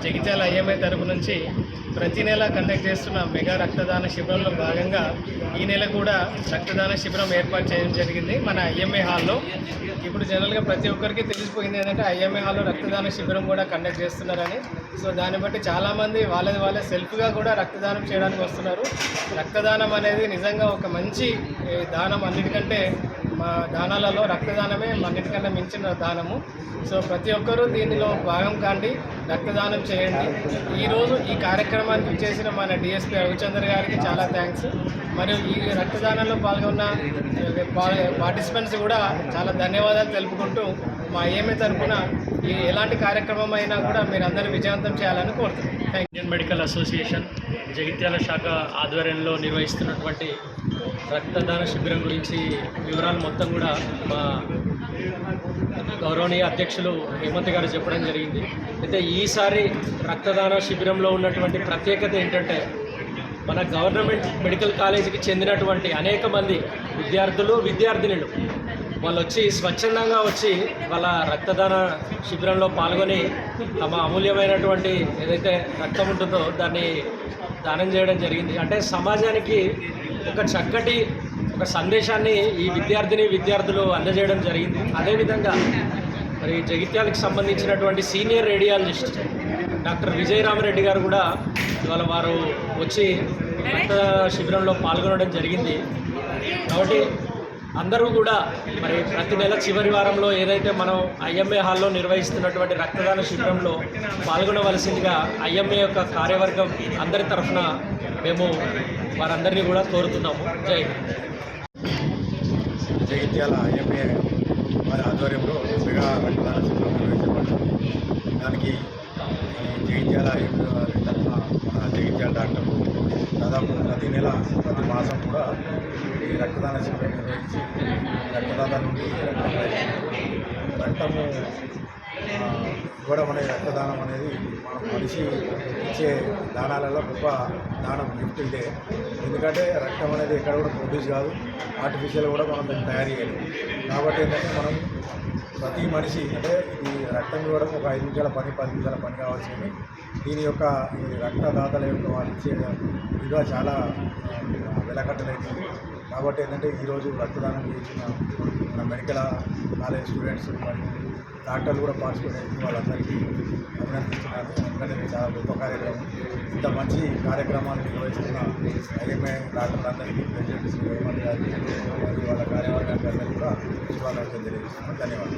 Jagtial IMA తరపు నుంచి ప్రతి నెల కండక్ట్ చేస్తున్న మెగా రక్తదాన శిబిరంలో భాగంగా ఈ నెల కూడా రక్తదాన శిబిరం ఏర్పాటు చేయడం జరిగింది మన ఐఎంఏ హాల్లో. ఇప్పుడు జనరల్గా ప్రతి ఒక్కరికి తెలిసిపోయింది ఏంటంటే ఐఎంఏ హాల్లో రక్తదాన శిబిరం కూడా కండక్ట్ చేస్తున్నారని. సో దాన్ని బట్టి చాలామంది వాళ్ళే సెల్ఫ్గా కూడా రక్తదానం చేయడానికి వస్తున్నారు. రక్తదానం అనేది నిజంగా ఒక మంచి దానం. అన్నిటికంటే మా దానాలలో రక్తదానమే అన్నిటికన్నా మించిన దానము. సో ప్రతి ఒక్కరూ దీనిలో భాగం కాండి, రక్తదానం చేయండి. ఈరోజు ఈ కార్యక్రమానికి చేసిన మన డిఎస్పీ రవిచంద్ర గారికి చాలా థ్యాంక్స్. మరియు ఈ రక్తదానంలో పాల్గొన్న పార్టిసిపెంట్స్ కూడా చాలా ధన్యవాదాలు తెలుపుకుంటూ మా ఐఎంఏ తరఫున ఎలాంటి కార్యక్రమం అయినా కూడా మీరు అందరూ విజయవంతం చేయాలని కోరుతున్నాను. ఇండియన్ మెడికల్ అసోసియేషన్ జగిత్యాల శాఖ ఆధ్వర్యంలో నిర్వహిస్తున్నటువంటి రక్తదాన శిబిరం గురించి వివరాలు మొత్తం కూడా మా గౌరవనీయ అధ్యక్షులు హేమంత్ గారు చెప్పడం జరిగింది. అయితే ఈసారి రక్తదాన శిబిరంలో ఉన్నటువంటి ప్రత్యేకత ఏంటంటే మన గవర్నమెంట్ మెడికల్ కాలేజీకి చెందినటువంటి అనేక మంది విద్యార్థులు విద్యార్థినులు వాళ్ళు వచ్చి స్వచ్ఛందంగా వచ్చి వాళ్ళ రక్తదాన శిబిరంలో పాల్గొని తమ అమూల్యమైనటువంటి ఏదైతే రక్తం ఉంటుందో దాన్ని దానం చేయడం జరిగింది. అంటే సమాజానికి ఒక చక్కటి ఒక సందేశాన్ని ఈ విద్యార్థులు అందజేయడం జరిగింది. అదేవిధంగా మరి జగిత్యాలకు సంబంధించినటువంటి సీనియర్ రేడియాలజిస్ట్ డాక్టర్ విజయరామరెడ్డి గారు కూడా ఇవాళ వారు వచ్చి రక్త శిబిరంలో పాల్గొనడం జరిగింది. కాబట్టి అందరూ కూడా మరి ప్రతి నెల చివరి వారంలో ఏదైతే మనం ఐఎంఏ హాల్లో నిర్వహిస్తున్నటువంటి రక్తదాన శిబిరంలో పాల్గొనవలసిందిగా ఐఎంఏ యొక్క కార్యవర్గం అందరి తరఫున మేము వారందరినీ కూడా కోరుతున్నాము. జై హింద్. జగిత్యాల ఐఎంఏ వారి ఆధ్వర్యంలో మెగా రక్తదాన శిబిరం నిర్వహించబడుతుంది. దానికి జగిత్యాల ఐఎంఏ వారి తరఫున మన జగిత్యాల డాక్టర్లు దాదాపు ప్రతి నెల ప్రతి మాసం కూడా ఈ రక్తదాన శిబిరం నిర్వహించి రక్తదాత నుండి రక్తము ఇవ్వడం అనేది రక్తదానం అనేది మనం మనిషి ఇచ్చే దానాలలో గొప్ప దానం గిఫ్ట్ ఇదే. ఎందుకంటే రక్తం అనేది ఎక్కడ కూడా ప్రొడ్యూస్ కాదు, ఆర్టిఫిషియల్ కూడా మనం దాన్ని తయారు చేయాలి. కాబట్టి ఏంటంటే మనం ప్రతి మనిషి అంటే ఈ రక్తం ఇవ్వడం ఒక 5 నిమిషాల పని 10 నిమిషాల పని కావాల్సింది. దీని యొక్క ఈ రక్తదాతల యొక్క వాళ్ళు ఇచ్చే విలువ చాలా వెలకట్టలేదు. కాబట్టి ఏంటంటే ఈరోజు రక్తదానం చేసిన మన మెడికల్ కాలేజ్ స్టూడెంట్స్ మరియు డాక్టర్లు కూడా పార్టిసిపేట్ చేసి వాళ్ళందరికీ అభినందిస్తున్నాను. ఎందుకంటే ఇది చాలా గొప్ప కార్యక్రమం. ఇంత మంచి కార్యక్రమాన్ని నిర్వహిస్తున్న ఐఎంఏ డాక్టర్లందరికీ ప్రెసిడెంట్ శ్రీ హేమంత్ గారికి మరియు వాళ్ళ కార్యవర్గానికి అందరికీ కూడా శుభాకాంక్షలు తెలియజేస్తున్నాను. ధన్యవాదాలు.